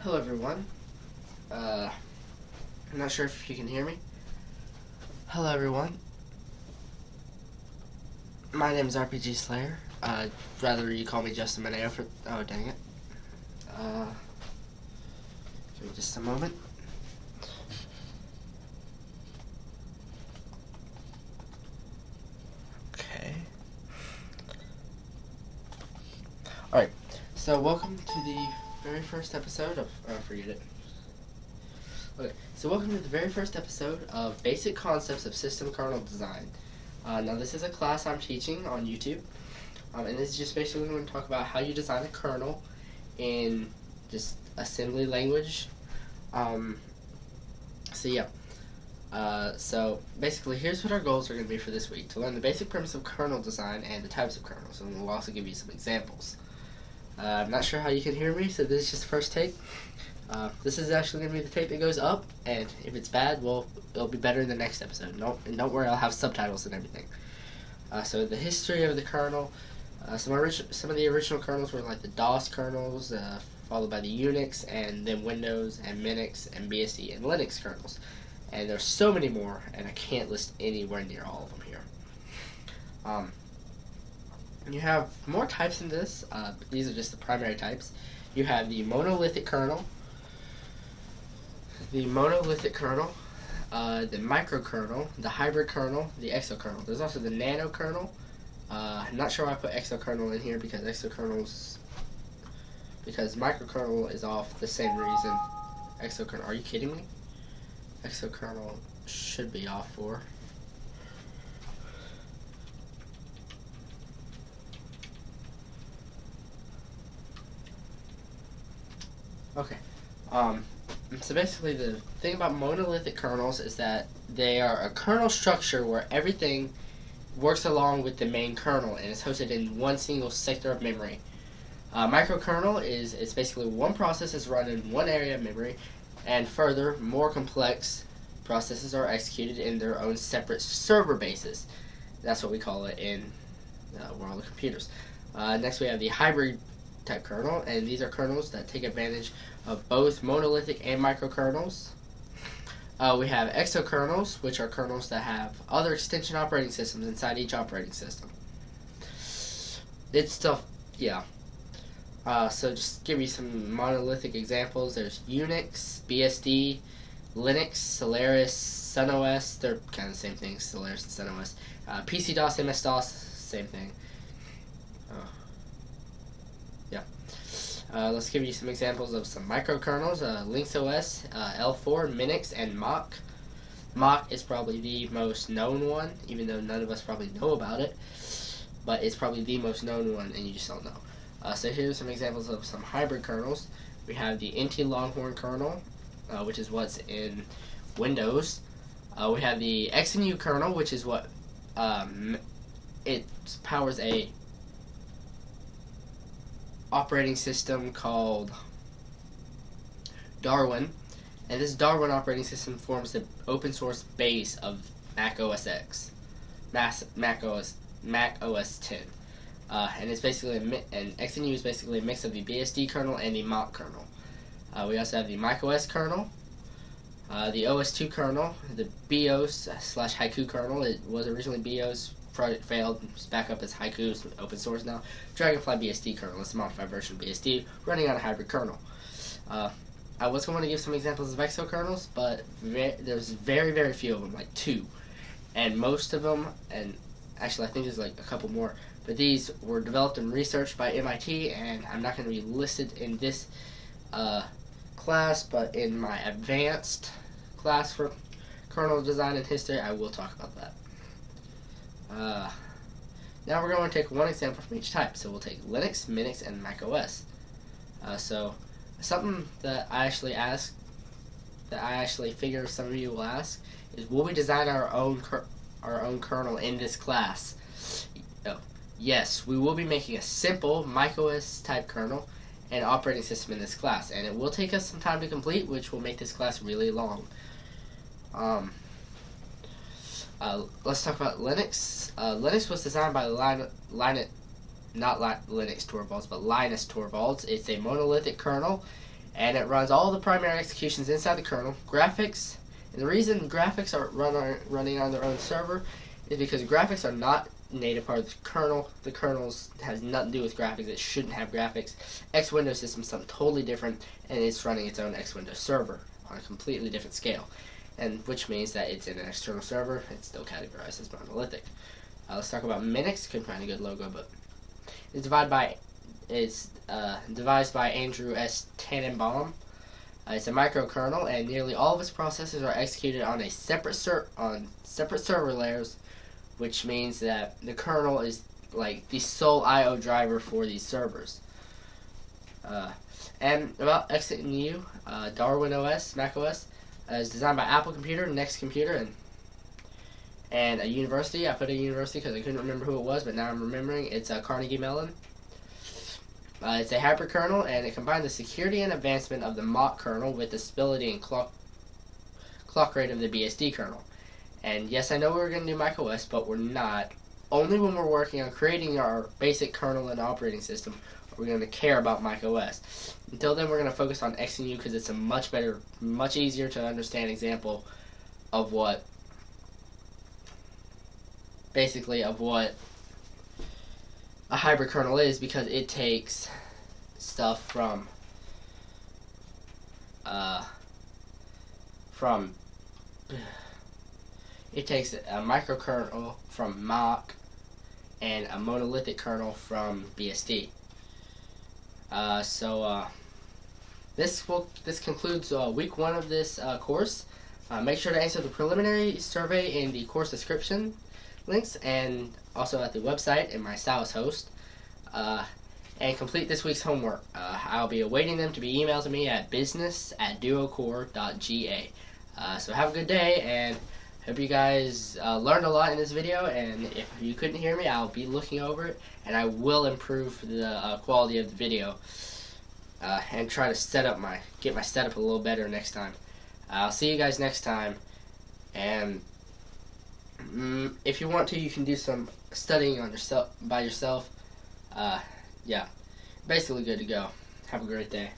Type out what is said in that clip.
Hello everyone. I'm not sure if you can hear me. Hello everyone. My name is RPG Slayer. Rather you call me Justin Mineo for... Oh, dang it. Give me just a moment. Okay. Alright, so welcome to the very first episode of... forget it. Okay, so welcome to the very first episode of Basic Concepts of System Kernel Design. Now this is a class I'm teaching on YouTube, and this is just basically going to talk about how you design a kernel in just assembly language. So basically here's what our goals are going to be for this week: to learn the basic premise of kernel design and the types of kernels, and we'll also give you some examples. I'm not sure how you can hear me, so this is just the first take. This is actually going to be the tape that goes up, and if it's bad, well, it'll be better in the next episode. Don't worry, I'll have subtitles and everything. So the history of the kernel, some of the original kernels were like the DOS kernels, followed by the Unix, and then Windows, and Minix, and BSD, and Linux kernels. And there's so many more, and I can't list anywhere near all of them here. You have more types in this. These are just the primary types. You have the monolithic kernel, the microkernel, the hybrid kernel, the exokernel. There's also the nano kernel. I'm not sure why I put exokernel in here because microkernel is off the same reason. Exokernel, are you kidding me? Exokernel should be off for. Okay. So basically the thing about monolithic kernels is that they are a kernel structure where everything works along with the main kernel and is hosted in one single sector of memory. Microkernel is basically one process is run in one area of memory, and further, more complex processes are executed in their own separate server bases. That's what we call it in the world of computers. Next we have the hybrid type kernel, and these are kernels that take advantage of both monolithic and microkernels. We have exokernels, which are kernels that have other extension operating systems inside each operating system. It's stuff, yeah. So just give you some monolithic examples. There's Unix, BSD, Linux, Solaris, SunOS. They're kind of the same thing, Solaris and SunOS. PC-DOS, MS-DOS, same thing. Let's give you some examples of some microkernels. LinksOS, L4, Minix, and Mach. Mach is probably the most known one, even though none of us probably know about it. But it's probably the most known one, and you just don't know. So here's some examples of some hybrid kernels. We have the NT Longhorn kernel, which is what's in Windows. We have the XNU kernel, which is what it powers a operating system called Darwin, and this Darwin operating system forms the open source base of Mac OS X, Mac OS 10, and it's basically and XNU is basically a mix of the BSD kernel and the Mach kernel. We also have the macOS kernel, the OS2 kernel, the BIOS/Haiku kernel. It was originally BIOS. Project failed, it's back up as Haiku, it's open source now. Dragonfly BSD kernel, it's a modified version of BSD running on a hybrid kernel. I was going to give some examples of exokernels, but there's very, very few of them, like 2. And most of them, and actually I think there's like a couple more, but these were developed and researched by MIT, and I'm not going to be listed in this class, but in my advanced class for kernel design and history, I will talk about that. Now we're going to take one example from each type. So we'll take Linux, Minix, and Mac OS. So something that I actually figure some of you will ask is, will we design our own kernel in this class? Yes, we will be making a simple macOS type kernel and operating system in this class, and it will take us some time to complete, which will make this class really long. Let's talk about Linux. Linux was designed by Linus Torvalds. It's a monolithic kernel, and it runs all the primary executions inside the kernel. Graphics, and the reason graphics are running on their own server is because graphics are not native part of the kernel. The kernel has nothing to do with graphics. It shouldn't have graphics. X Windows system is something totally different, and it's running its own X Windows server on a completely different scale, and which means that it's in an external server. It's still categorized as monolithic. Let's talk about Minix. Couldn't find a good logo, but it's devised by Andrew S. Tannenbaum. It's a microkernel, and nearly all of its processes are executed on a separate server layers, which means that the kernel is like the sole I/O driver for these servers. And about XNU, Darwin OS, Mac OS, is designed by Apple Computer, Next Computer, and a university. I put a university because I couldn't remember who it was, but now I'm remembering. It's Carnegie Mellon. It's a hyperkernel, and it combines the security and advancement of the Mach kernel with the stability and clock rate of the BSD kernel. And yes, I know we were going to do Mac OS, but we're not. Only when we're working on creating our basic kernel and operating system are we going to care about Mac OS. Until then, we're going to focus on XNU because it's a much better, much easier to understand example of what, basically, of what a hybrid kernel is, because it takes stuff from it takes a microkernel from Mach and a monolithic kernel from BSD. This concludes week 1 of this course. Make sure to answer the preliminary survey in the course description links, and also at the website in my Saois host, and complete this week's homework. I'll be awaiting them to be emailed to me at business@duocore.ga. So have a good day, and hope you guys learned a lot in this video, and if you couldn't hear me, I'll be looking over it, and I will improve the quality of the video, and try to get my setup a little better next time. I'll see you guys next time, and if you want to, you can do some studying on by yourself. Yeah, basically good to go. Have a great day.